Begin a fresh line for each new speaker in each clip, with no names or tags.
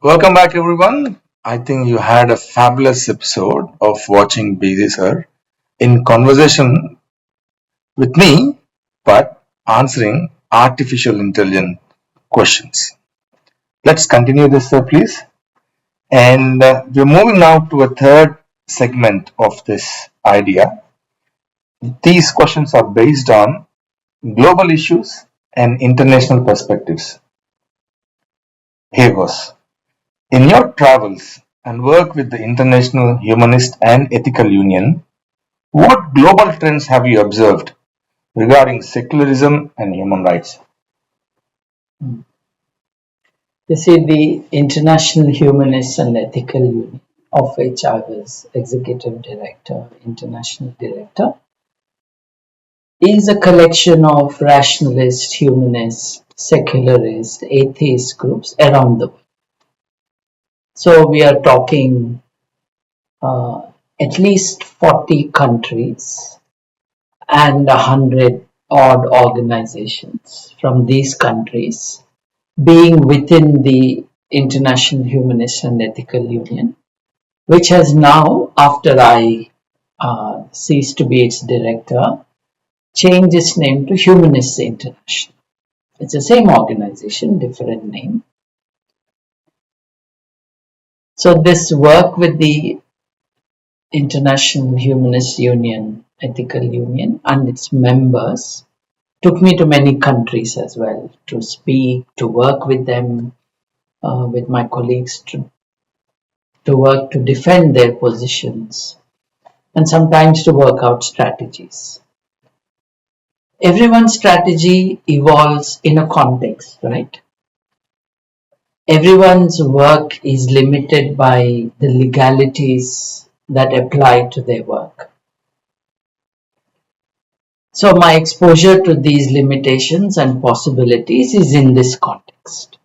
Welcome back, everyone. I think you had a fabulous episode of watching BZ Sir in conversation with me, but answering artificial intelligence questions. Let's continue this, sir, please. And we're moving now to a third segment of this idea. These questions are based on global issues and international perspectives. Here goes. In your travels and work with the International Humanist and Ethical Union, what global trends have you observed regarding secularism and human rights?
You see, the International Humanist and Ethical Union, of which I was Executive Director, International Director, is a collection of rationalist, humanist, secularist, atheist groups around the world. So we are talking at least 40 countries and 100 odd organizations from these countries being within the International Humanist and Ethical Union, which has now, after I ceased to be its director, changed its name to Humanists International. It's the same organization, different name. So this work with the International Humanist Union, Ethical Union, and its members took me to many countries as well to speak, to work with them, with my colleagues, to work to defend their positions, and sometimes to work out strategies. Everyone's strategy evolves in a context, right? Everyone's work is limited by the legalities that apply to their work. So my exposure to these limitations and possibilities is in this context.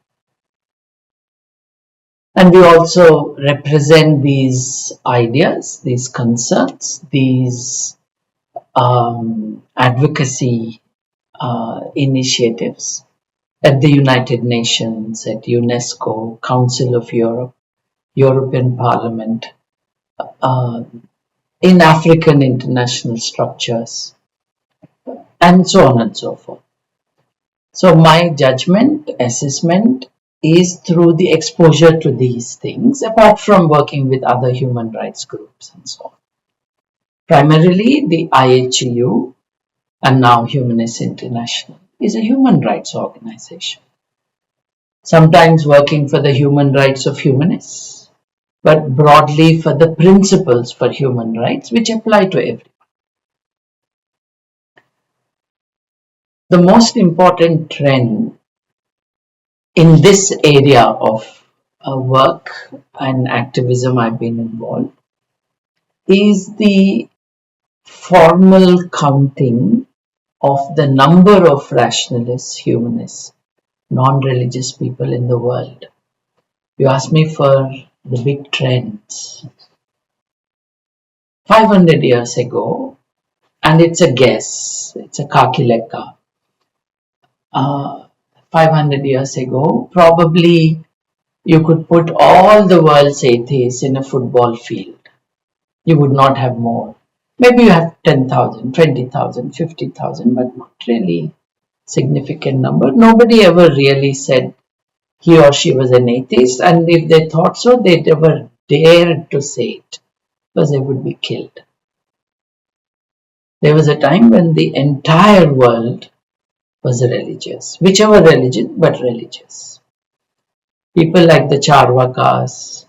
And we also represent these ideas, these concerns, these advocacy initiatives at the United Nations, at UNESCO, Council of Europe, European Parliament, in African international structures, and so on and so forth. So my judgment, assessment is through the exposure to these things, apart from working with other human rights groups and so on. Primarily, the IHU, and now Humanists International, is a human rights organization. Sometimes working for the human rights of humanists, but broadly for the principles for human rights which apply to everyone. The most important trend in this area of work and activism I've been involved is the formal counting of the number of rationalists, humanists, non-religious people in the world. You ask me for the big trends. 500 years ago, and it's a guess, it's a kakileka. 500 years ago, probably you could put all the world's atheists in a football field. You would not have more. Maybe you have 10,000, 20,000, 50,000, but not really significant number. Nobody ever really said he or she was an atheist, and if they thought so, they never dared to say it because they would be killed. There was a time when the entire world was religious, whichever religion, but religious. People like the Charvakas,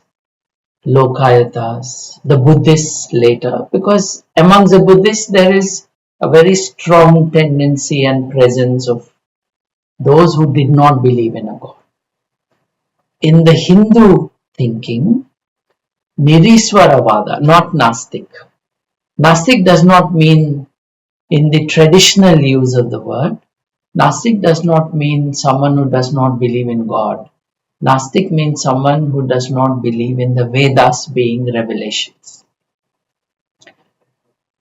Lokayatas, the Buddhists later, because amongst the Buddhists there is a very strong tendency and presence of those who did not believe in a God. In the Hindu thinking, Niriswaravada, not Nastik. Nastik does not mean, in the traditional use of the word, Nastik does not mean someone who does not believe in God. Nastik means someone who does not believe in the Vedas being revelations.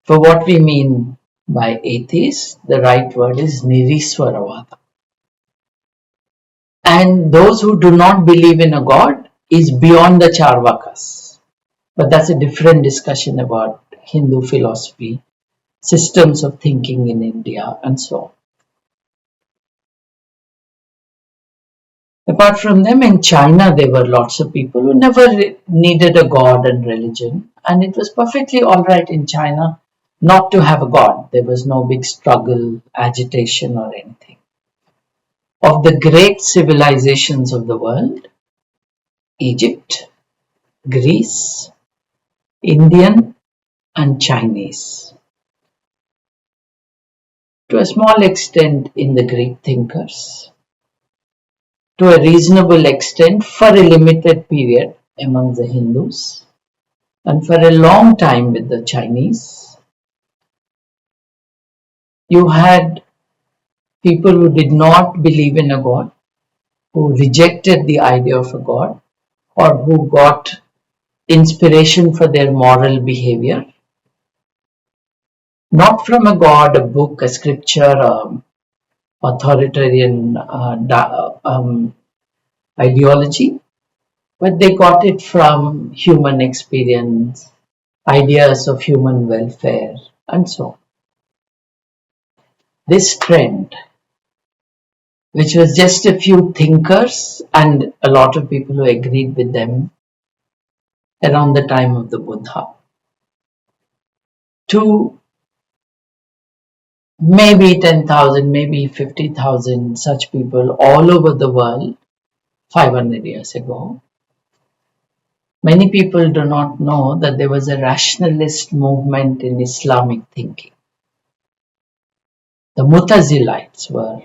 For what we mean by atheist, the right word is Niriswaravada. And those who do not believe in a God is beyond the Charvakas. But that's a different discussion about Hindu philosophy, systems of thinking in India, and so on. Apart from them, in China, there were lots of people who never needed a god and religion, and it was perfectly all right in China not to have a god. There was no big struggle, agitation, or anything. Of the great civilizations of the world, Egypt, Greece, Indian, and Chinese. To a small extent in the Greek thinkers, to a reasonable extent for a limited period among the Hindus, and for a long time with the Chinese. You had people who did not believe in a god, who rejected the idea of a god, or who got inspiration for their moral behavior, not from a god, a book, a scripture, authoritarian ideology, but they got it from human experience, ideas of human welfare, and so on. This trend, which was just a few thinkers and a lot of people who agreed with them around the time of the Buddha, to maybe 10,000, maybe 50,000 such people all over the world 500 years ago. Many people do not know that there was a rationalist movement in Islamic thinking. The Mutazilites were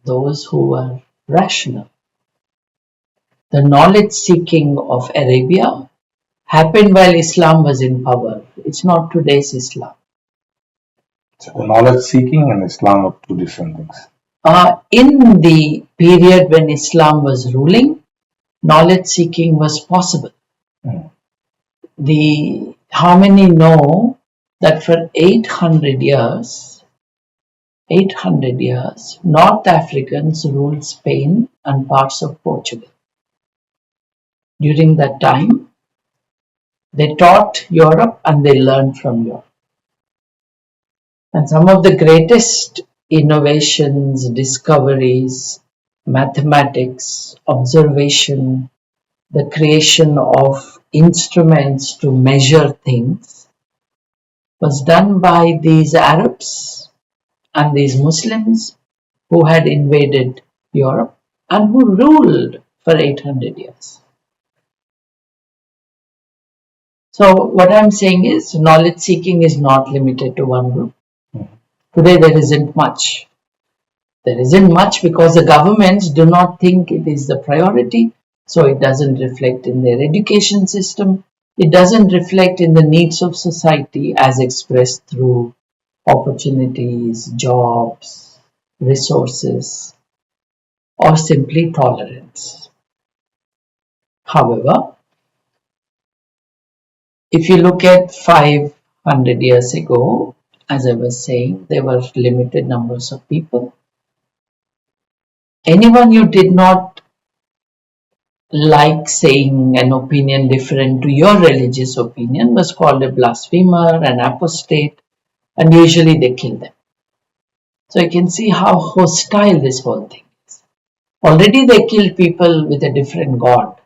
those who were rational. The knowledge seeking of Arabia happened while Islam was in power. It's not today's Islam.
So the knowledge seeking and Islam are two different things.
In the period when Islam was ruling, knowledge seeking was possible. How many know that for 800 years, North Africans ruled Spain and parts of Portugal. During that time, they taught Europe and they learned from Europe. And some of the greatest innovations, discoveries, mathematics, observation, the creation of instruments to measure things was done by these Arabs and these Muslims who had invaded Europe and who ruled for 800 years. So what I'm saying is knowledge seeking is not limited to one group. Today there isn't much. There isn't much because the governments do not think it is the priority, so it doesn't reflect in their education system. It doesn't reflect in the needs of society as expressed through opportunities, jobs, resources, or simply tolerance. However, if you look at 500 years ago, as I was saying, there were limited numbers of people. Anyone you did not like saying an opinion different to your religious opinion was called a blasphemer, an apostate, and usually they kill them. So you can see how hostile this whole thing is. Already they killed people with a different god.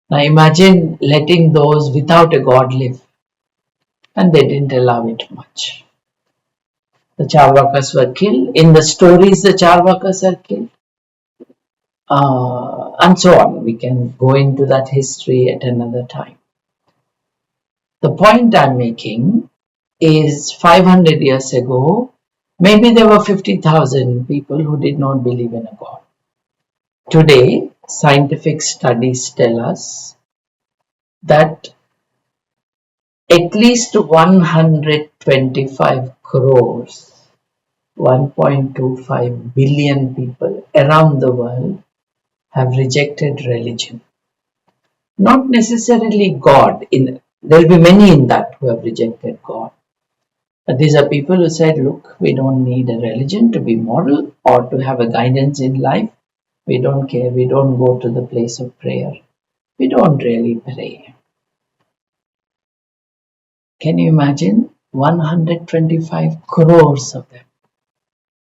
Now imagine letting those without a god live. And they didn't allow it much. The Charvakas were killed. In the stories, the Charvakas are killed. And so on. We can go into that history at another time. The point I'm making is 500 years ago, maybe there were 50,000 people who did not believe in a God. Today, scientific studies tell us that at least 125 crores, 1.25 billion people around the world have rejected religion. Not necessarily God. There will be many in that who have rejected God. But these are people who said, look, we don't need a religion to be moral or to have a guidance in life. We don't care. We don't go to the place of prayer. we don't really pray. Can you imagine? 125 crores of them.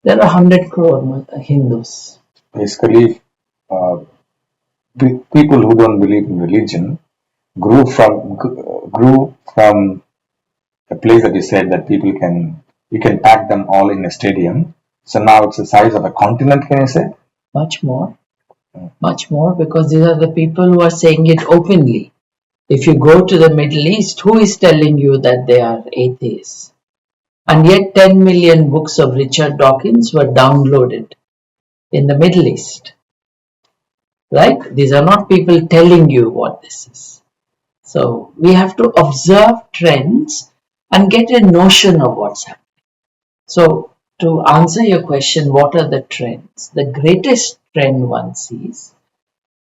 There are 100 crore Hindus.
Basically, uh, people who don't believe in religion grew from a place that you said that you can pack them all in a stadium. So now it's the size of a continent. Can you say?
Much more. Much more, because these are the people who are saying it openly. If you go to the Middle East, who is telling you that they are atheists? And yet 10 million books of Richard Dawkins were downloaded in the Middle East. Right? These are not people telling you what this is. So we have to observe trends and get a notion of what's happening. So to answer your question, what are the trends? The greatest trend one sees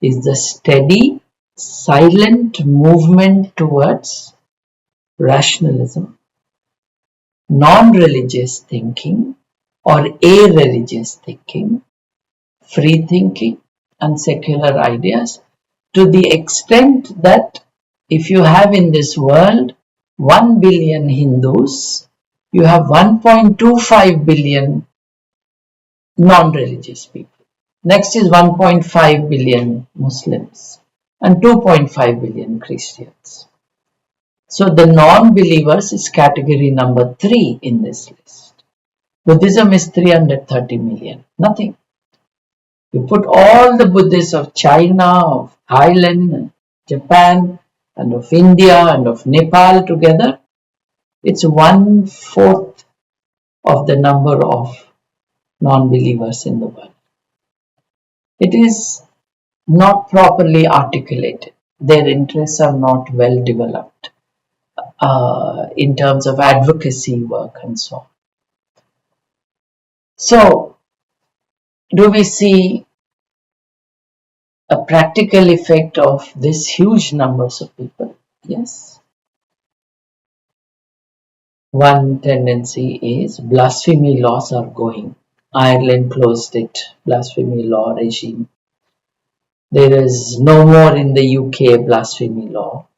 is the steady, silent movement towards rationalism, non-religious thinking or a-religious thinking, free thinking and secular ideas, to the extent that if you have in this world 1 billion Hindus, you have 1.25 billion non-religious people. Next is 1.5 billion Muslims and 2.5 billion Christians. So the non-believers is category number 3 in this list. Buddhism is 330 million. Nothing. You put all the Buddhists of China, of Thailand, Japan, and of India, and of Nepal together, it's 1/4 of the number of non-believers in the world. It is not properly articulated. Their interests are not well developed in terms of advocacy work and so on. So, do we see a practical effect of this huge numbers of people? Yes. One tendency is blasphemy laws are going. Ireland closed it, blasphemy law regime. There is no more in the UK blasphemy law.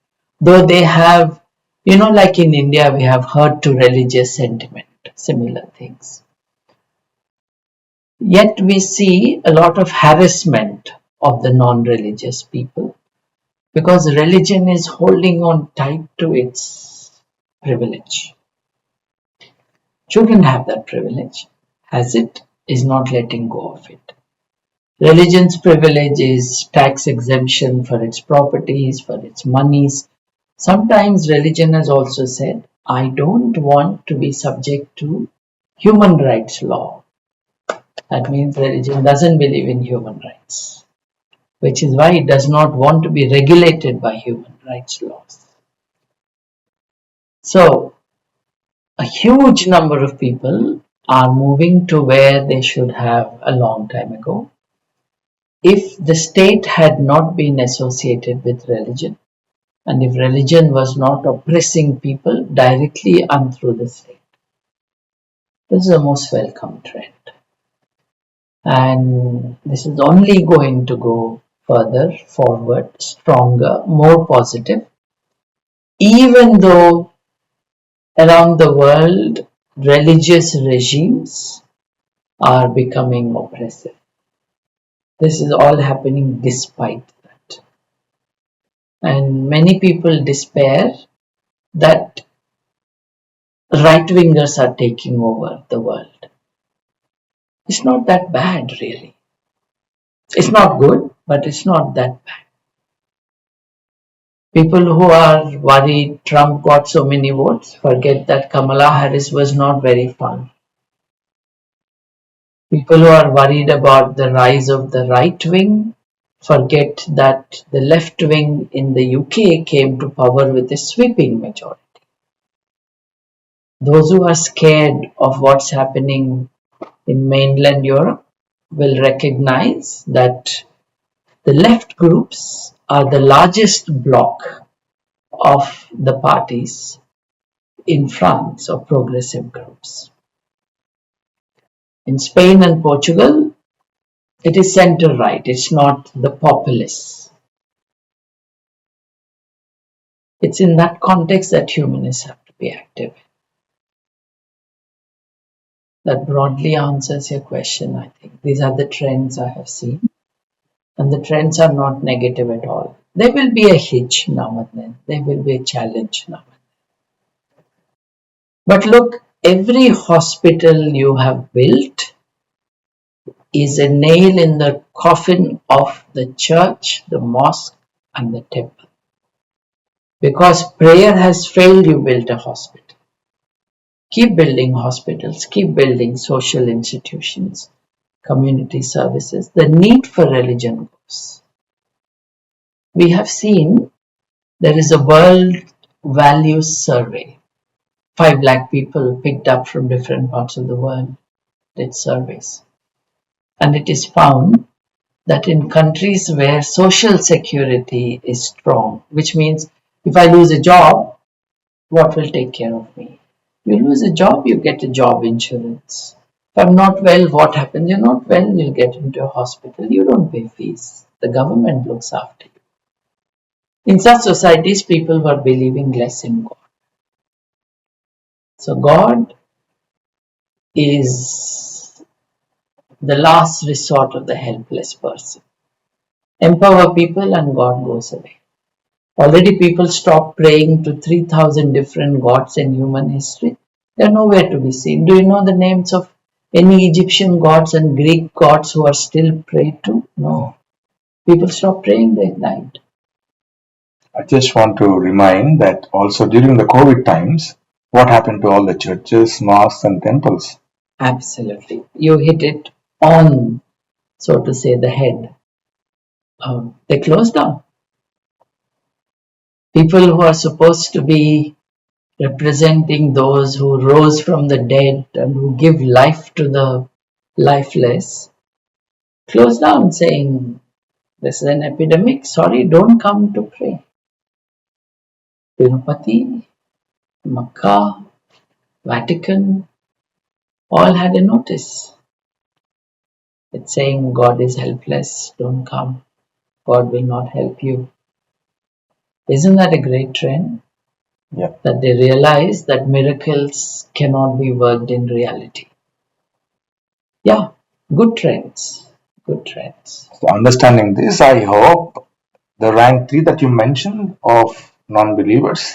Though they have, like in India, we have hurt to religious sentiment, similar things. Yet we see a lot of harassment of the non-religious people because religion is holding on tight to its privilege. Shouldn't have that privilege. Has it, is not letting go of it. Religion's privilege is tax exemption for its properties, for its monies. Sometimes religion has also said, I don't want to be subject to human rights law. That means religion doesn't believe in human rights, which is why it does not want to be regulated by human rights laws. So, a huge number of people are moving to where they should have a long time ago. If the state had not been associated with religion, and if religion was not oppressing people directly and through the state, this is a most welcome trend. And this is only going to go further forward, stronger, more positive, even though around the world religious regimes are becoming oppressive. This is all happening despite that. And many people despair that right-wingers are taking over the world. It's not that bad, really. It's not good, but it's not that bad. People who are worried Trump got so many votes forget that Kamala Harris was not very far. People who are worried about the rise of the right wing forget that the left wing in the UK came to power with a sweeping majority. Those who are scared of what's happening in mainland Europe will recognize that the left groups are the largest bloc of the parties in France, or progressive groups. In Spain and Portugal, it is centre-right, it's not the populists. It's in that context that humanists have to be active. That broadly answers your question, I think. These are the trends I have seen. And the trends are not negative at all. There will be a hitch now and then. There will be a challenge now and then. But look, every hospital you have built is a nail in the coffin of the church, the mosque, and the temple. Because prayer has failed, you built a hospital. Keep building hospitals, keep building social institutions, community services. The need for religion goes. We have seen there is a world values survey. 5 lakh people picked up from different parts of the world did surveys. And it is found that in countries where social security is strong, which means if I lose a job, what will take care of me? You lose a job, you get a job insurance. If I'm not well, what happens? You're not well, you'll get into a hospital. You don't pay fees. The government looks after you. In such societies, people were believing less in God. So God is the last resort of the helpless person. Empower people and God goes away. Already people stopped praying to 3,000 different gods in human history. They are nowhere to be seen. Do you know the names of any Egyptian gods and Greek gods who are still prayed to? No. People stopped praying, they died.
I just want to remind that also during the COVID times, what happened to all the churches, mosques, and temples?
Absolutely. You hit it on, so to say, the head. They closed down. People who are supposed to be representing those who rose from the dead and who give life to the lifeless, closed down saying, this is an epidemic, sorry, don't come to pray. Tirupati, Makkah, Vatican, all had a notice. It's saying God is helpless, don't come, God will not help you. Isn't that a great trend?
Yeah.
That they realize that miracles cannot be worked in reality. Yeah, good trends. Good trends.
So understanding this, I hope the rank 3 that you mentioned of non-believers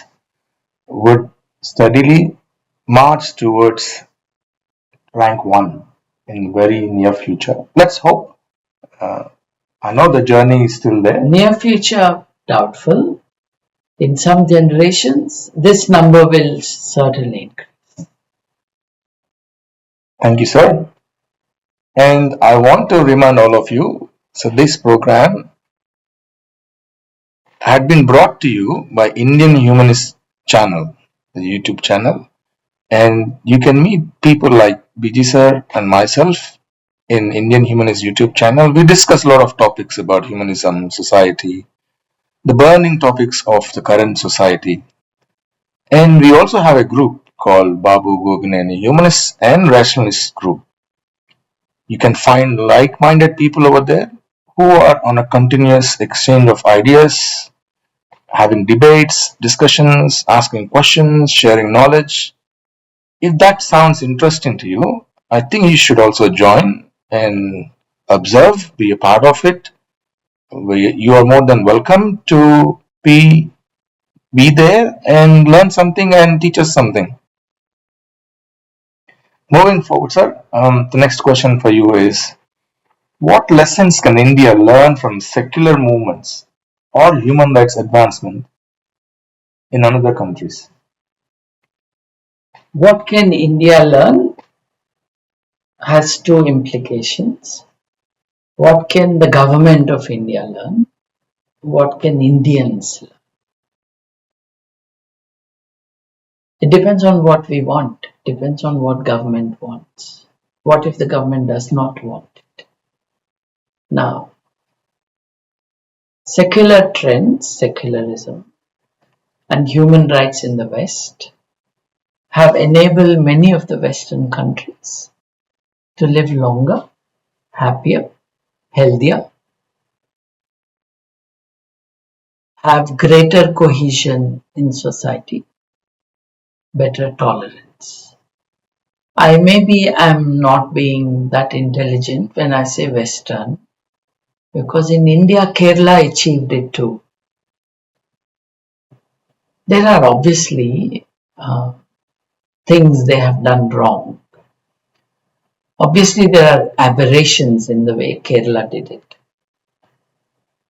would steadily march towards rank 1 in very near future. Let's hope. I know the journey is still there.
Near future, doubtful. In some generations, this number will certainly increase.
Thank you, sir. And I want to remind all of you, so this program had been brought to you by Indian Humanist channel, the YouTube channel. And you can meet people like BG sir and myself in Indian Humanist YouTube channel. We discuss a lot of topics about humanism, society, the burning topics of the current society. And we also have a group called Babu Gogineni Humanists and Rationalists group. You can find like-minded people over there who are on a continuous exchange of ideas, having debates, discussions, asking questions, sharing knowledge. If that sounds interesting to you, I think you should also join and observe, be a part of it. You are more than welcome to be there and learn something and teach us something. Moving forward, sir, the next question for you is, what lessons can India learn from secular movements or human rights advancement in other countries?
What can India learn has two implications. What can the government of India learn? What can Indians learn? It depends on what we want, depends on what government wants. What if the government does not want it? Now, secular trends, secularism, and human rights in the West have enabled many of the Western countries to live longer, happier, healthier, have greater cohesion in society, better tolerance. I maybe am not being that intelligent when I say Western, because in India, Kerala achieved it too. There are obviously things they have done wrong. Obviously, there are aberrations in the way Kerala did it.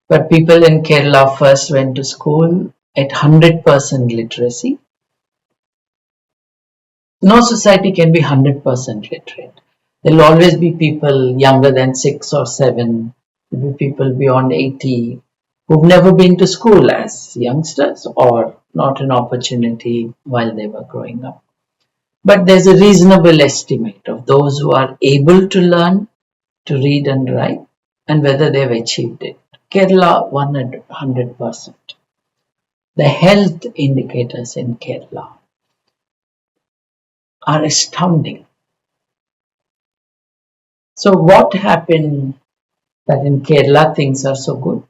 But people in Kerala first went to school at 100% literacy. No society can be 100% literate. There will always be people younger than 6 or 7, there will be people beyond 80 who've never been to school as youngsters or not an opportunity while they were growing up. But there's a reasonable estimate of those who are able to learn to read and write and whether they've achieved it. Kerala won at 100%. The health indicators in Kerala are astounding. So what happened that in Kerala things are so good,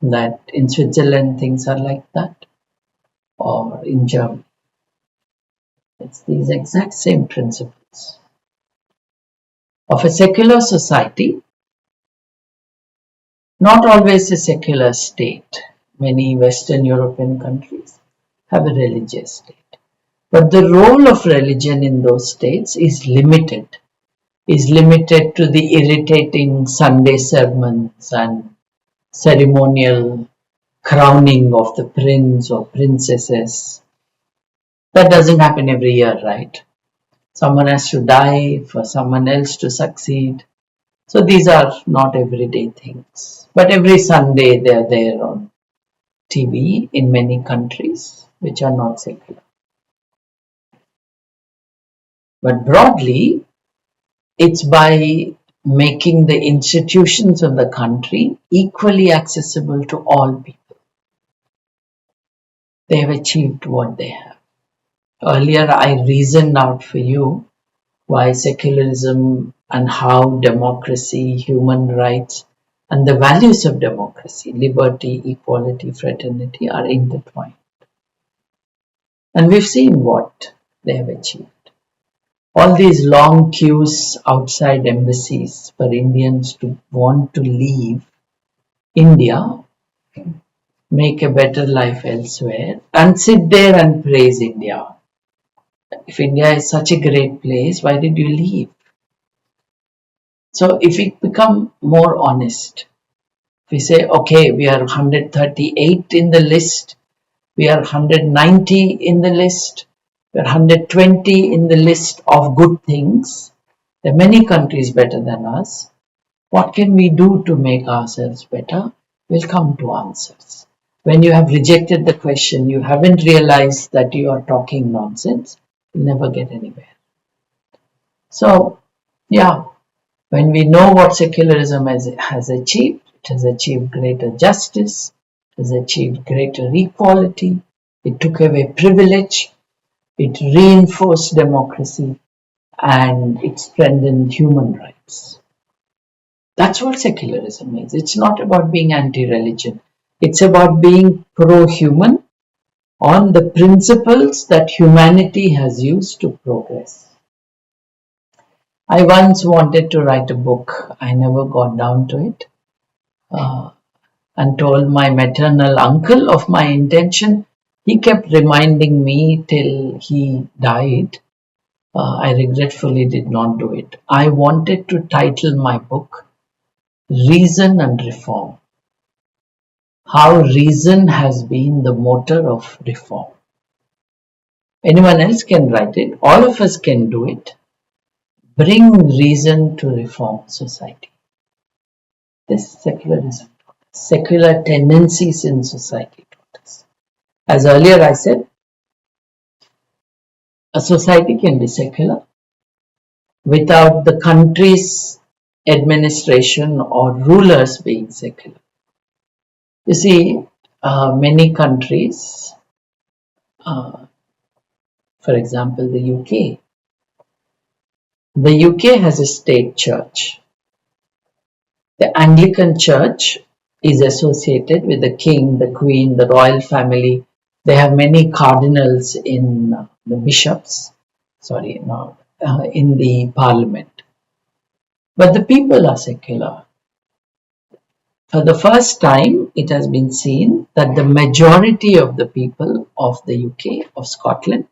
that in Switzerland things are like that, or in Germany? It's these exact same principles. Of a secular society, not always a secular state. Many Western European countries have a religious state. But the role of religion in those states is limited to the irritating Sunday sermons and ceremonial crowning of the prince or princesses. That doesn't happen every year, right? Someone has to die for someone else to succeed. So these are not everyday things. But every Sunday they are there on TV in many countries which are not secular. But broadly, it's by making the institutions of the country equally accessible to all people. They have achieved what they have. Earlier, I reasoned out for you why secularism and how democracy, human rights, and the values of democracy, liberty, equality, fraternity, are intertwined. And we've seen what they have achieved. All these long queues outside embassies for Indians to want to leave India, make a better life elsewhere, and sit there and praise India. If India is such a great place, why did you leave? So if we become more honest, if we say, okay, we are 138 in the list, we are 190 in the list, we are 120 in the list of good things, there are many countries better than us. What can we do to make ourselves better? We'll come to answers. When you have rejected the question, you haven't realized that you are talking nonsense, you'll never get anywhere. So, yeah, when we know what secularism has achieved, it has achieved greater justice, it has achieved greater equality, it took away privilege, it reinforced democracy, and it strengthened human rights. That's what secularism is. It's not about being anti-religion. It's about being pro-human on the principles that humanity has used to progress. I once wanted to write a book. I never got down to it. And told my maternal uncle of my intention. He kept reminding me till he died. I regretfully did not do it. I wanted to title my book Reason and Reform. How reason has been the motor of reform. Anyone else can write it. All of us can do it. Bring reason to reform society. This secularism, secular tendencies in society taught us. As earlier I said, a society can be secular without the country's administration or rulers being secular. You see, many countries, for example, the UK. The UK has a state church. The Anglican Church is associated with the king, the queen, the royal family. They have many cardinals in the bishops, sorry, no, in the parliament. But the people are secular. For the first time, it has been seen that the majority of the people of the UK, of Scotland,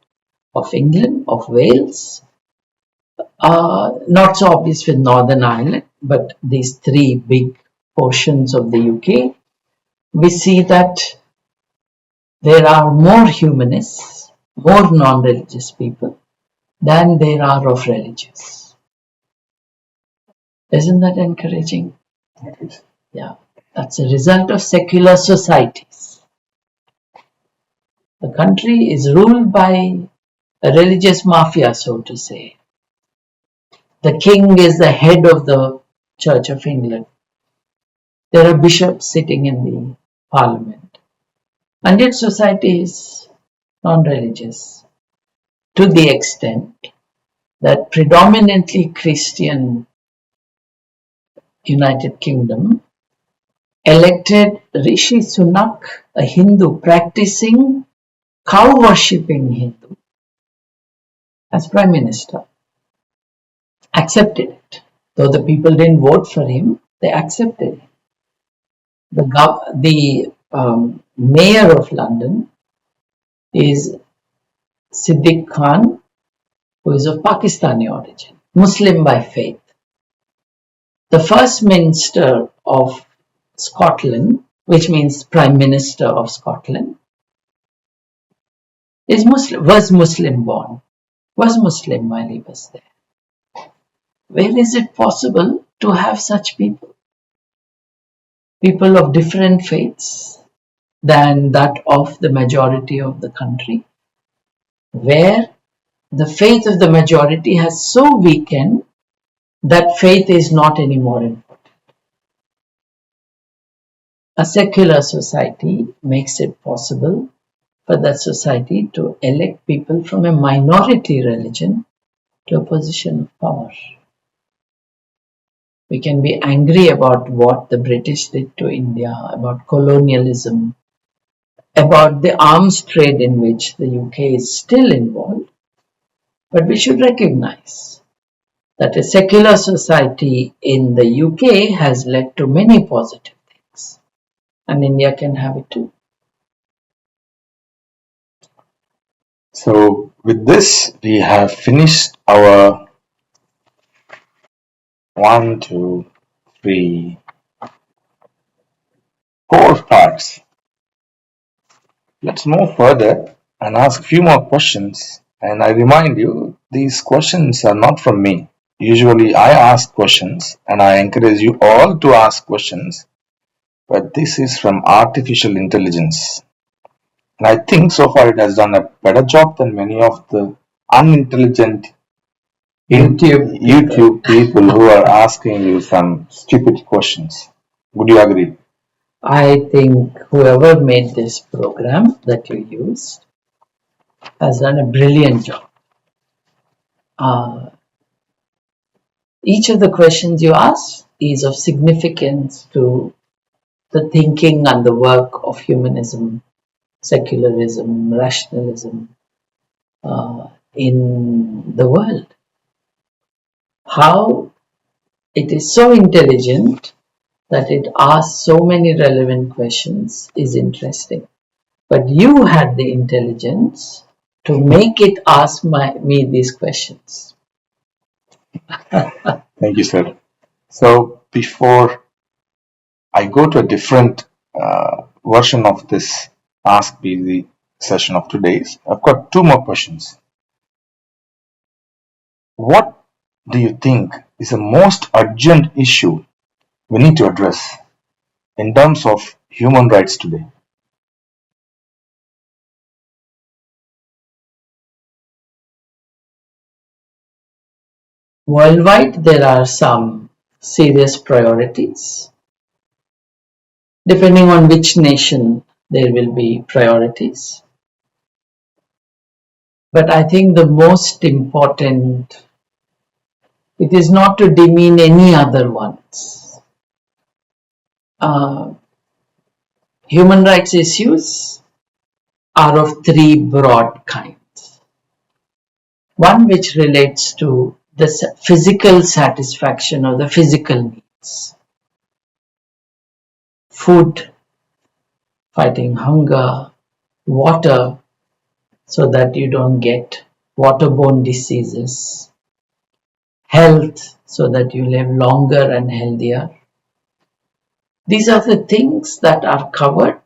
of England, of Wales, not so obvious with Northern Ireland, but these three big portions of the UK, we see that there are more humanists, more non-religious people than there are of religious. Isn't that encouraging? Yeah, that's a result of secular societies. The country is ruled by a religious mafia, so to say. The king is the head of the Church of England. There are bishops sitting in the parliament. And yet society is non-religious to the extent that predominantly Christian United Kingdom elected Rishi Sunak, a Hindu practicing cow worshipping Hindu, as Prime Minister. Accepted it. Though the people didn't vote for him, they accepted it. The mayor of London is Siddiq Khan, who is of Pakistani origin, Muslim by faith. The First Minister of Scotland, which means Prime Minister of Scotland, is Muslim, was Muslim born, was Muslim while he was there. Where is it possible to have such people? People of different faiths than that of the majority of the country, where the faith of the majority has so weakened that faith is not anymore important. A secular society makes it possible for that society to elect people from a minority religion to a position of power. We can be angry about what the British did to India, about colonialism, about the arms trade in which the UK is still involved, but we should recognize that a secular society in the UK has led to many positive things, and India can have it too.
So with this, we have finished our 1, 2, 3, 4 parts. Let's move further and ask a few more questions. And I remind you, these questions are not from me. Usually I ask questions and I encourage you all to ask questions. But this is from artificial intelligence. And I think so far it has done a better job than many of the unintelligent YouTube people who are asking you some stupid questions. Would you agree?
I think whoever made this program that you used has done a brilliant job. Each of the questions you ask is of significance to the thinking and the work of humanism, secularism, rationalism in the world. How it is so intelligent that it asks so many relevant questions is interesting. But you had the intelligence to make it ask me these questions.
Thank you, sir. So before I go to a different version of this Ask BZ session of today's, I've got 2 more questions. What do you think is the most urgent issue we need to address in terms of human rights today?
Worldwide, there are some serious priorities. Depending on which nation, there will be priorities. But I think the most important, it is not to demean any other ones. Human rights issues are of three broad kinds. One which relates to the physical satisfaction of the physical needs. Food, fighting hunger, water so that you don't get waterborne diseases, health so that you live longer and healthier. These are the things that are covered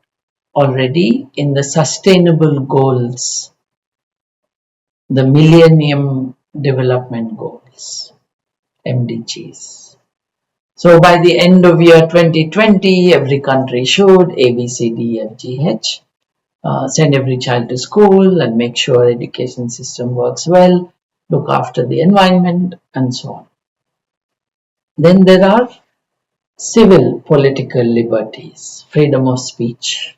already in the Sustainable Goals, the Millennium Development Goals, MDGs. So by the end of year 2020, every country should A, B, C, D, F, G, H, send every child to school and make sure education system works well, look after the environment, and so on. Then there are civil political liberties, freedom of speech,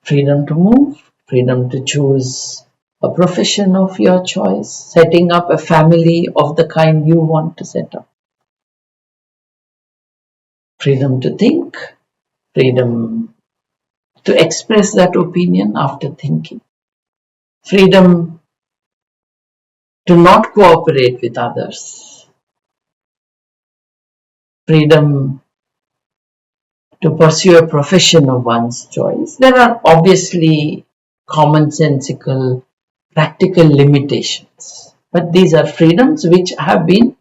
freedom to move, freedom to choose a profession of your choice, setting up a family of the kind you want to set up, freedom to think, freedom to express that opinion after thinking, freedom to not cooperate with others, freedom to pursue a profession of one's choice. There are obviously commonsensical, practical limitations, but these are freedoms which have been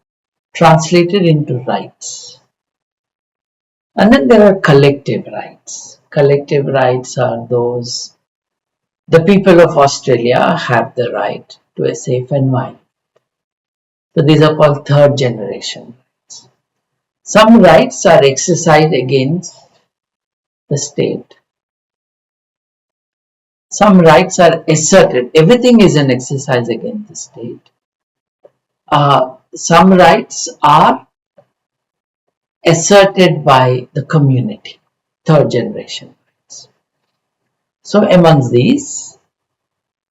translated into rights. And then there are collective rights. Collective rights are those the people of Australia have the right to a safe environment. So these are called third generation rights. Some rights are exercised against the state. Some rights are asserted. Everything is an exercise against the state. Some rights are asserted by the community, third generation rights. So amongst these,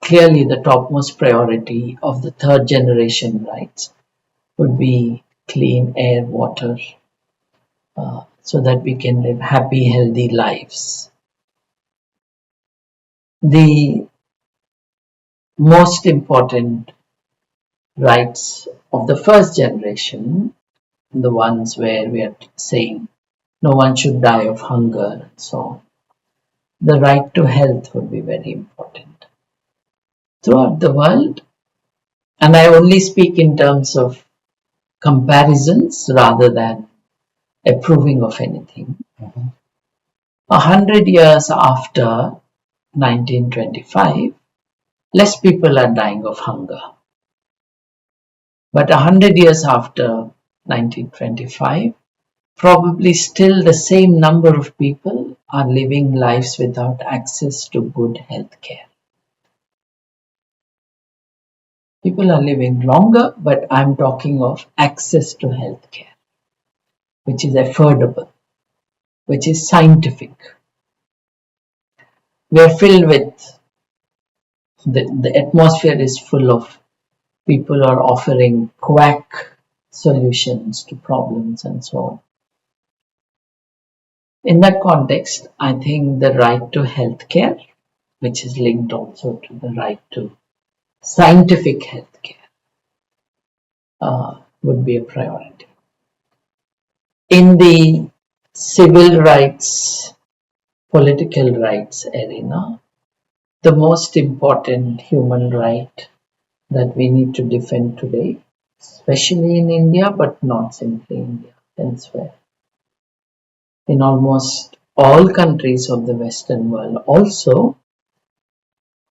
clearly the topmost priority of the third generation rights would be clean air, water, so that we can live happy, healthy lives. The most important rights of the first generation, the ones where we are saying no one should die of hunger and so on, the right to health would be very important. Throughout the world, and I only speak in terms of comparisons rather than approving of anything. 100 years after 1925, less people are dying of hunger. But 100 years after 1925, probably still the same number of people are living lives without access to good health care. People are living longer, but I'm talking of access to health care, which is affordable, which is scientific. We are filled with, the atmosphere is full of people are offering quack solutions to problems and so on. In that context, I think the right to healthcare, which is linked also to the right to scientific healthcare, would be a priority. In the civil rights, political rights arena, the most important human right that we need to defend today, especially in India, but not simply India, elsewhere. In almost all countries of the Western world also,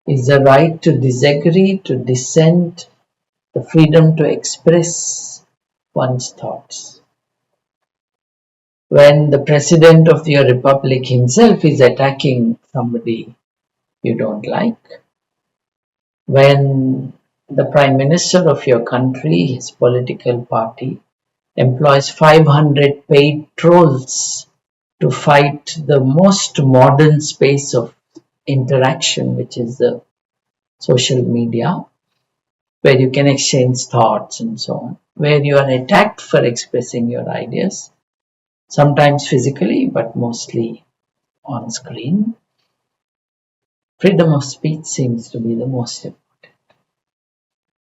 is the right to disagree, to dissent, the freedom to express one's thoughts. When the president of your republic himself is attacking somebody you don't like, when the prime minister of your country, his political party, employs 500 paid trolls to fight the most modern space of interaction, which is the social media, where you can exchange thoughts and so on, where you are attacked for expressing your ideas, sometimes physically, but mostly on screen, freedom of speech seems to be the most important.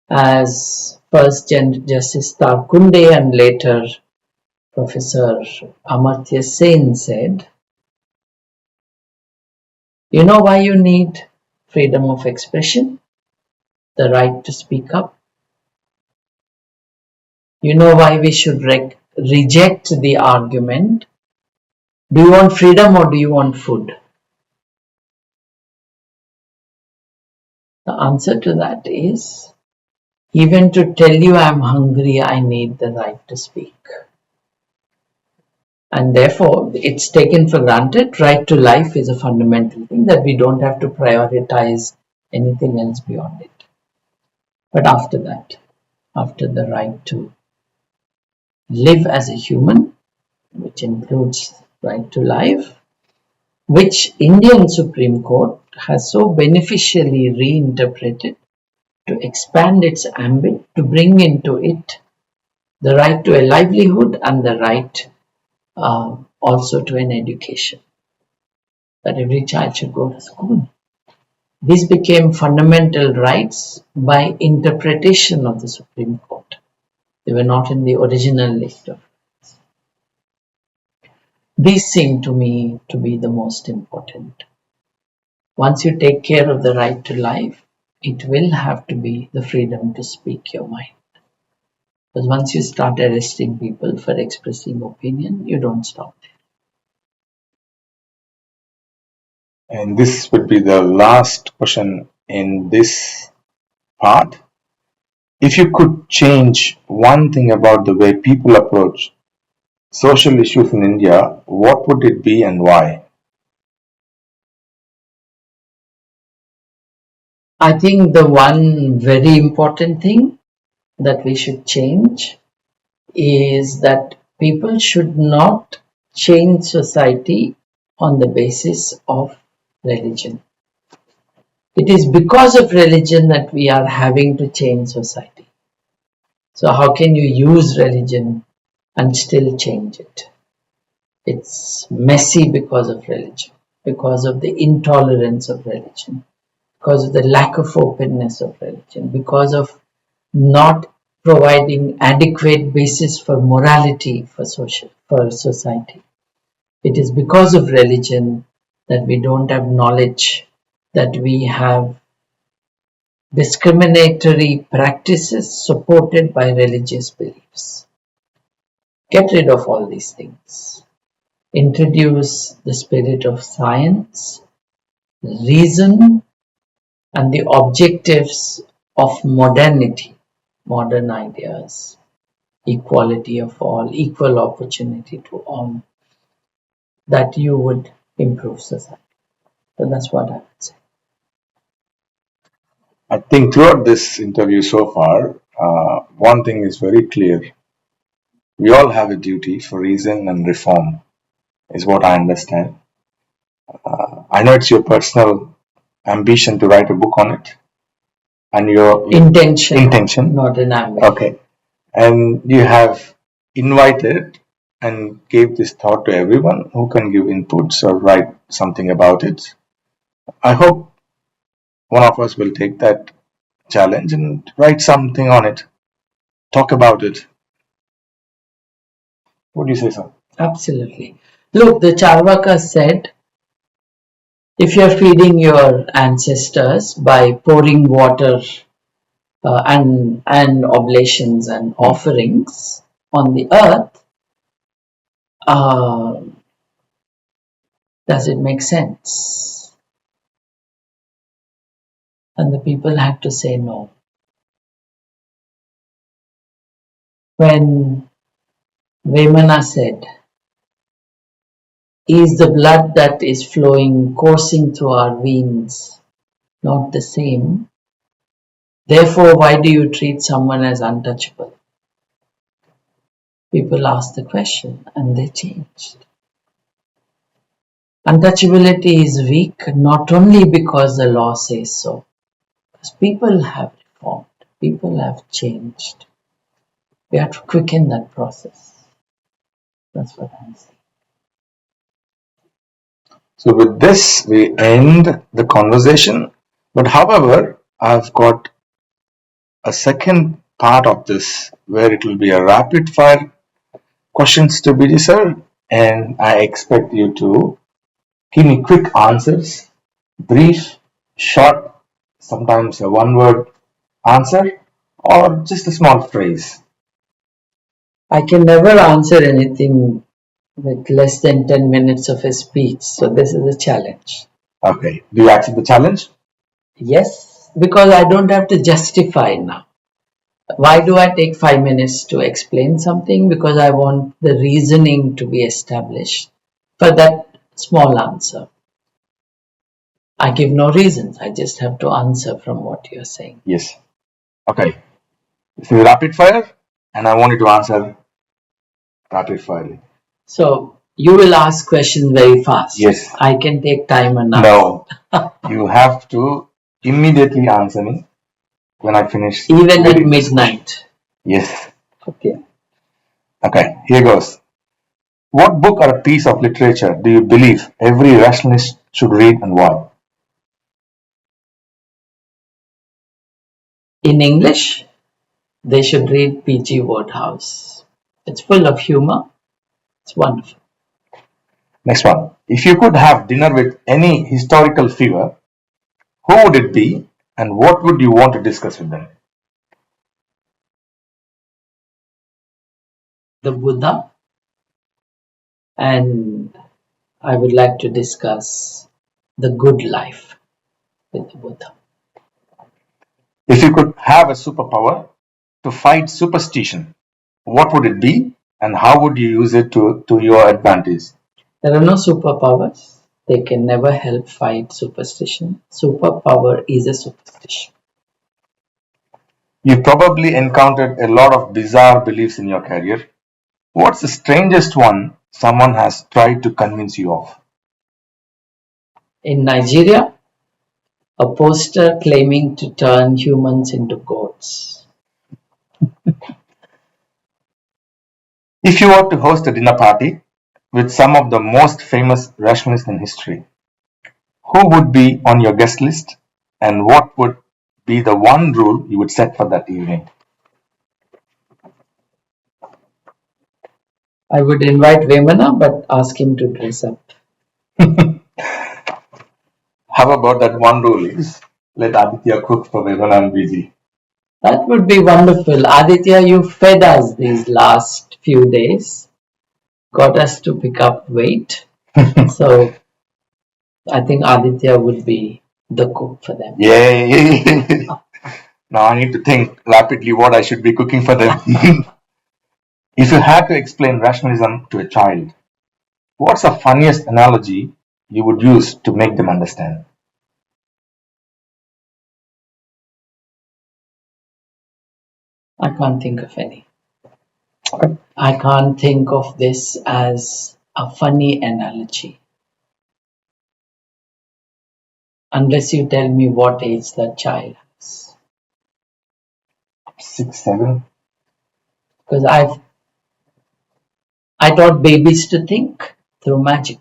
As first Justice Tarkunde and later Professor Amartya Sen said, you know why you need freedom of expression? The right to speak up. You know why we should reject the argument, do you want freedom or do you want food? The answer to that is, even to tell you I'm hungry, I need the right to speak. And therefore, it's taken for granted. Right to life is a fundamental thing that we don't have to prioritize anything else beyond it. But after that, after the right to live as a human, which includes right to life, which Indian Supreme Court has so beneficially reinterpreted to expand its ambit, to bring into it the right to a livelihood and the right also to an education, that every child should go to school. These became fundamental rights by interpretation of the Supreme Court. They were not in the original list of rights. These seem to me to be the most important. Once you take care of the right to life, it will have to be the freedom to speak your mind. Because once you start arresting people for expressing opinion, you don't stop there.
And this would be the last question in this part. If you could change one thing about the way people approach social issues in India, what would it be and why?
I think the one very important thing that we should change is that people should not change society on the basis of religion. It is because of religion that we are having to change society. So how can you use religion and still change it? It's messy because of religion, because of the intolerance of religion, because of the lack of openness of religion, because of not providing adequate basis for morality for society. It is because of religion that we don't have knowledge, that we have discriminatory practices supported by religious beliefs. Get rid of all these things. Introduce the spirit of science, reason, and the objectives of modernity, modern ideas, equality of all, equal opportunity to all, that you would improve society. So that's what I would say.
I think throughout this interview so far, one thing is very clear. We all have a duty for reason and reform, is what I understand. I know it's your personal ambition to write a book on it, and your intention,
not an ambition.
Okay, and you have invited and gave this thought to everyone who can give inputs or write something about it. I hope one of us will take that challenge and write something on it, talk about it. What do you say, sir?
Absolutely. Look, the Charvaka said, if you're feeding your ancestors by pouring water and oblations and offerings on the earth, uh, does it make sense? And the people had to say no. When Vemana said, is the blood that is flowing, coursing through our veins, not the same? Therefore, why do you treat someone as untouchable? People asked the question and they changed. Untouchability is weak not only because the law says so, because people have reformed, people have changed. We have to quicken that process. That's what I'm saying.
So with this, we end the conversation. But however, I've got a second part of this where it will be a rapid fire questions to BD sir, and I expect you to give me quick answers, brief, short, sometimes a one word answer, or just a small phrase.
I can never answer anything with less than 10 minutes of a speech, so this is a challenge.
Okay, do you accept the challenge?
Yes, because I don't have to justify now. Why do I take 5 minutes to explain something? Because I want the reasoning to be established for that small answer. I give no reasons, I just have to answer from what you're saying.
Yes. Okay, this is rapid fire, and I want you to answer rapid fire.
So you will ask questions very fast.
Yes.
I can take time and
No, you have to immediately answer me when I finish.
Even at
reading this
midnight.
Yes.
Okay.
Okay, here goes. What book or a piece of literature do you believe every rationalist should read and why?
In English, they should read P.G. Wodehouse. It's full of humor. It's wonderful.
Next one. If you could have dinner with any historical figure, who would it be and what would you want to discuss with them?
The Buddha, and I would like to discuss the good life with the Buddha.
If you could have a superpower to fight superstition, what would it be and how would you use it to your advantage?
There are no superpowers. They can never help fight superstition. Superpower is a superstition.
You probably encountered a lot of bizarre beliefs in your career. What's the strangest one someone has tried to convince you of?
In Nigeria, a poster claiming to turn humans into goats.
If you were to host a dinner party with some of the most famous rationalists in history, who would be on your guest list and what would be the one rule you would set for that evening?
I would invite Vemana but ask him to dress up.
How about that one rule is let Aditya cook for when I'm busy?
That would be wonderful. Aditya, you fed us these last few days, got us to pick up weight. So I think Aditya would be the cook for them.
Yay! Now I need to think rapidly what I should be cooking for them. If you had to explain rationalism to a child, what's the funniest analogy you would use to make them understand?
I can't think of any.
Okay.
I can't think of this as a funny analogy. Unless you tell me what age that child has.
6, 7.
Because I taught babies to think through magic.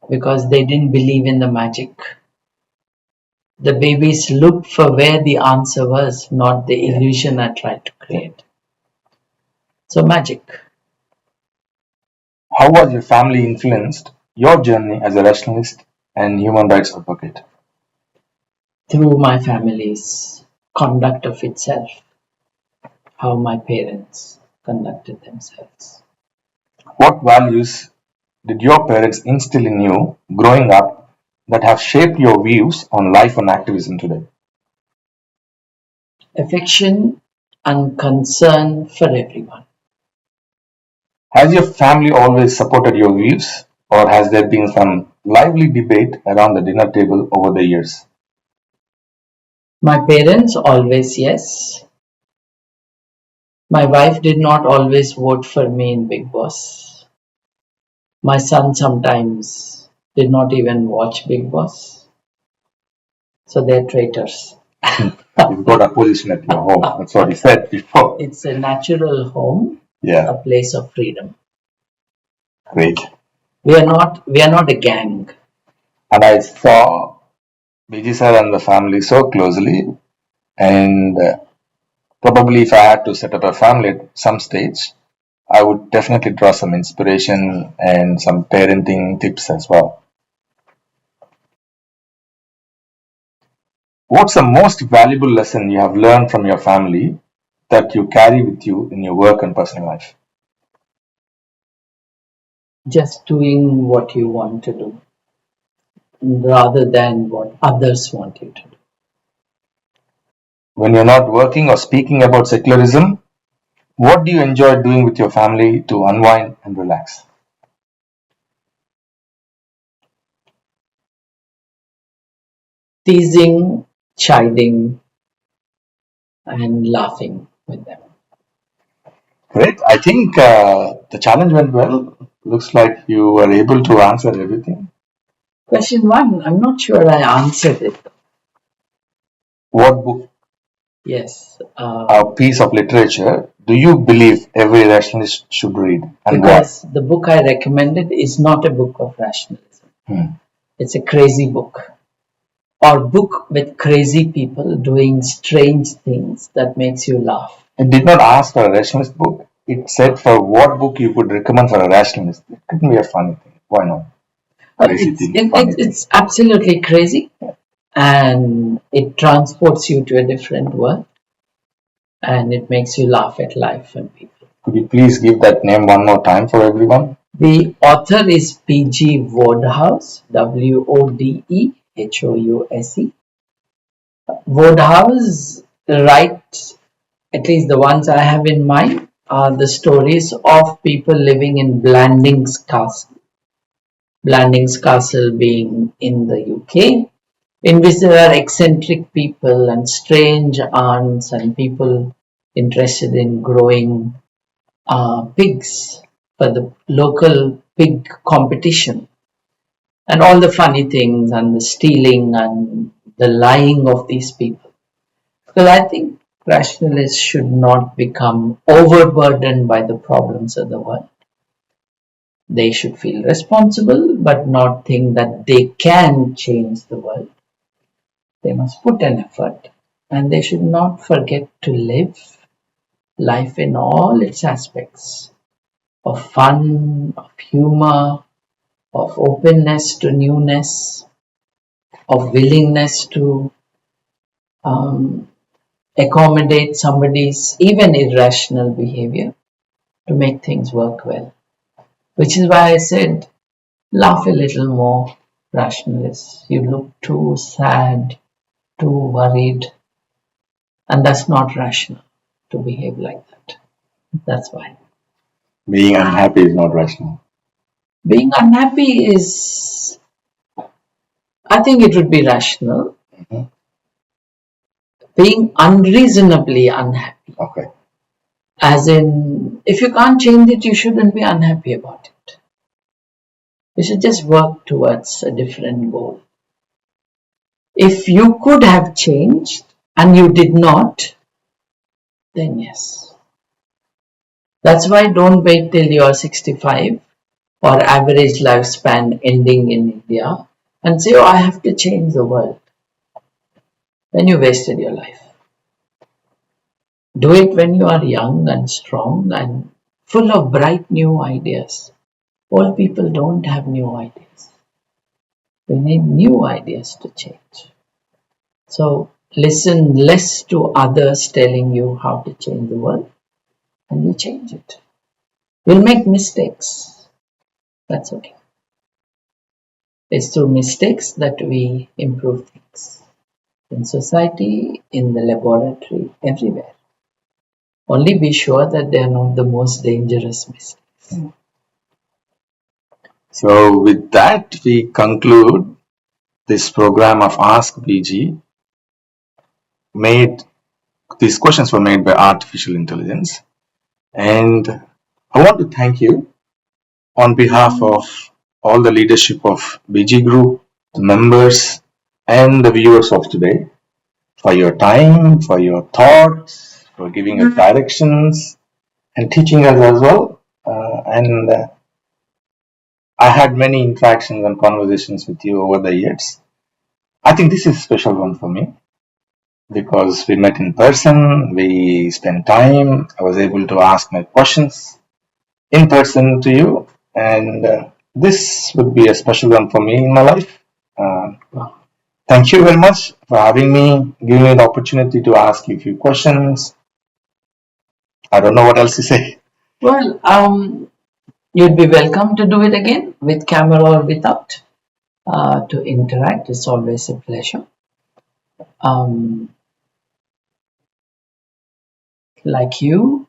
Because they didn't believe in the magic. The babies looked for where the answer was, not the illusion I tried to create. So magic.
How was your family influenced your journey as a rationalist and human rights advocate?
Through my family's conduct of itself, how my parents conducted themselves.
What values did your parents instill in you growing up that have shaped your views on life and activism today?
Affection and concern for everyone.
Has your family always supported your views, or has there been some lively debate around the dinner table over the years?
My parents always yes. My wife did not always vote for me in Big Boss. My son sometimes did not even watch Big Boss. So they're traitors.
You've got opposition at your home. That's what he said before.
It's a natural home,
Yeah,
a place of freedom.
great.
We are not a gang.
And I saw BG sir and the family so closely, and probably if I had to set up a family at some stage, I would definitely draw some inspiration and some parenting tips as well. What's the most valuable lesson you have learned from your family that you carry with you in your work and personal life?
Just doing what you want to do rather than what others want you to do.
When you're not working or speaking about secularism, what do you enjoy doing with your family to unwind and relax?
Teasing, chiding, and laughing with them.
Great. I think the challenge went well. Looks like you were able to answer everything.
Question one, I'm not sure I answered it.
What book
Yes,
or piece of literature do you believe every rationalist should read and why?
because the book I recommended is not a book of rationalism. It's a crazy book or book with crazy people doing strange things that makes you laugh.
It did not ask for a rationalist book. It said for what book you would recommend for a rationalist. It could be a funny thing. Why not? Crazy thing, funny thing.
It's absolutely crazy and it transports you to a different world and it makes you laugh at life and people.
Could you please give that name one more time for everyone?
The author is P.G. Wodehouse, Wodehouse. Wodehouse writes, at least the ones I have in mind, are the stories of people living in Blandings Castle. Blandings Castle being in the UK, in which there are eccentric people and strange aunts and people interested in growing pigs for the local pig competition, and all the funny things and the stealing and the lying of these people. Because I think rationalists should not become overburdened by the problems of the world. They should feel responsible but not think that they can change the world. They must put an effort and they should not forget to live life in all its aspects of fun, of humor, of openness to newness, of willingness to um, accommodate somebody's even irrational behavior to make things work well. Which is why I said, laugh a little more, rationalists. You look too sad, too worried, and that's not rational to behave like that. That's why.
Being unhappy is not rational.
Being unhappy is, I think it would be rational. Being unreasonably unhappy.
Okay.
As in, if you can't change it, you shouldn't be unhappy about it. You should just work towards a different goal. If you could have changed and you did not, then yes. That's why don't wait till you're 65 or average lifespan ending in India and say, oh, I have to change the world. Then you wasted your life. Do it when you are young and strong and full of bright new ideas. Old people don't have new ideas. We need new ideas to change. So listen less to others telling you how to change the world and you change it. We'll make mistakes. That's okay. It's through mistakes that we improve things. In society, in the laboratory, everywhere. Only be sure that they are not the most dangerous mistakes.
So with that, we conclude this program of Ask BG. These questions were made by artificial intelligence, and I want to thank you on behalf of all the leadership of BG Group, the members, and the viewers of today for your time, for your thoughts, for giving us directions and teaching us as well. And I had many interactions and conversations with you over the years. I think this is a special one for me because we met in person, we spent time, I was able to ask my questions in person to you, and this would be a special one for me in my life. Uh, Thank you very much for having me, giving me the opportunity to ask you a few questions. I don't know what else to say.
Well, you'd be welcome to do it again with camera or without. To interact is always a pleasure. Um, like you,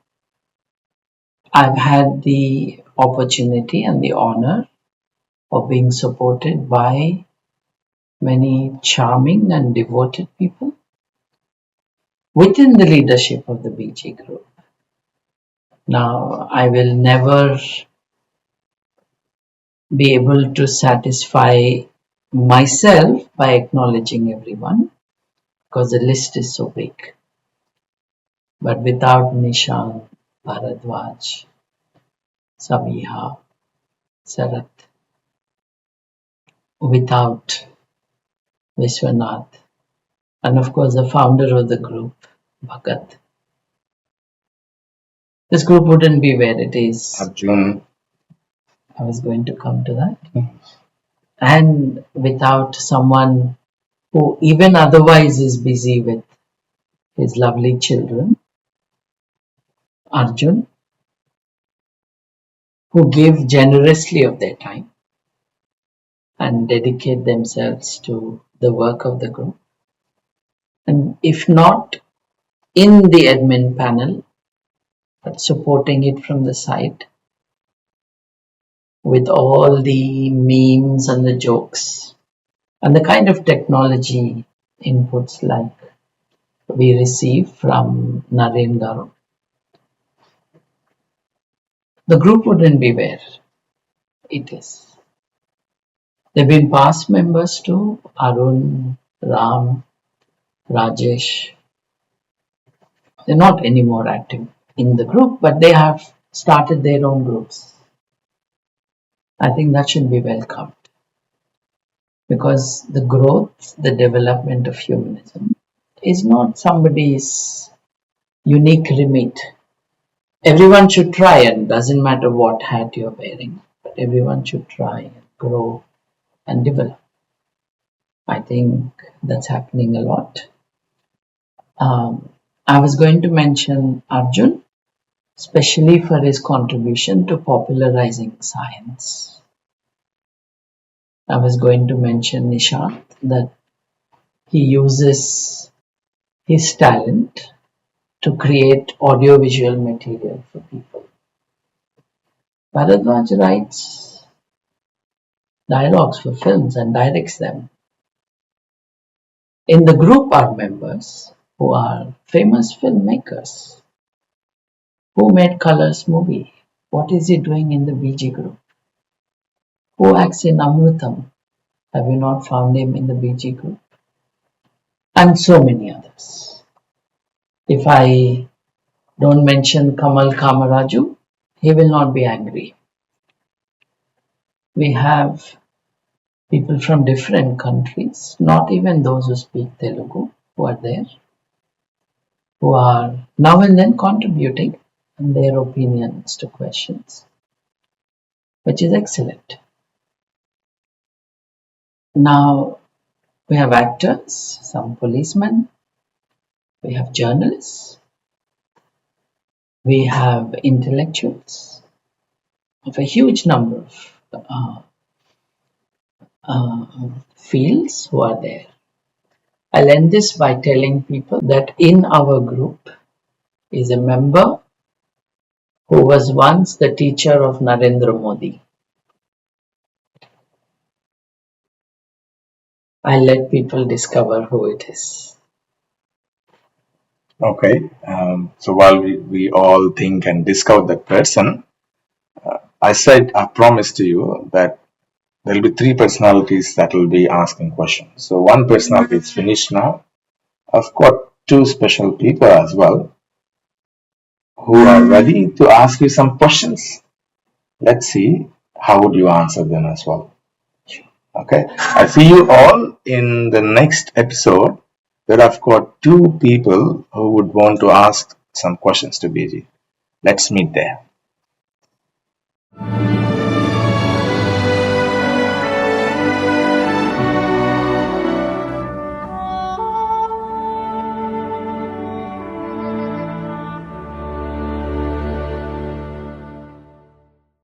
I've had the opportunity and the honor of being supported by many charming and devoted people within the leadership of the BG group. Now, I will never be able to satisfy myself by acknowledging everyone because the list is so big. But without Nishan, Bharadwaj, Sabiha, Sarat, without Vishwanath, and of course the founder of the group, Bhagat, this group wouldn't be where it is.
Arjun.
I was going to come to that. And without someone who even otherwise is busy with his lovely children, Arjun, who give generously of their time and dedicate themselves to the work of the group. And if not in the admin panel, but supporting it from the side with all the memes and the jokes and the kind of technology inputs like we receive from Naren Garu, the group wouldn't be where it is. They've been past members too, Arun, Ram, Rajesh. They're not anymore active in the group, but they have started their own groups. I think that should be welcomed because the growth, the development of humanism is not somebody's unique remit. Everyone should try, and doesn't matter what hat you're wearing, but everyone should try and grow and develop. I think that's happening a lot. I was going to mention Arjun, especially for his contribution to popularizing science. I was going to mention Nishant, that he uses his talent to create audiovisual material for people. Bharadwaj writes dialogues for films and directs them. In the group are members who are famous filmmakers. Who made Colors movie? What is he doing in the BG group? Who acts in Amrutam? Have you not found him in the BG group? And so many others. If I don't mention Kamal Kamaraju, he will not be angry. We have people from different countries, not even those who speak Telugu, who are there, who are now and then contributing their opinions to questions, which is excellent. Now, we have actors, some policemen, we have journalists, we have intellectuals of a huge number of fields who are there. I'll end this by telling people that in our group is a member who was once the teacher of Narendra Modi. I'll let people discover who it is.
Okay. So while we all think and discover that person, I promised to you that there will be three personalities that will be asking questions. So one personality is finished now. I've got two special people as well who are ready to ask you some questions. Let's see how would you answer them as well? Okay, I'll see you all in the next episode where I've got two people who would want to ask some questions to BG. Let's meet there.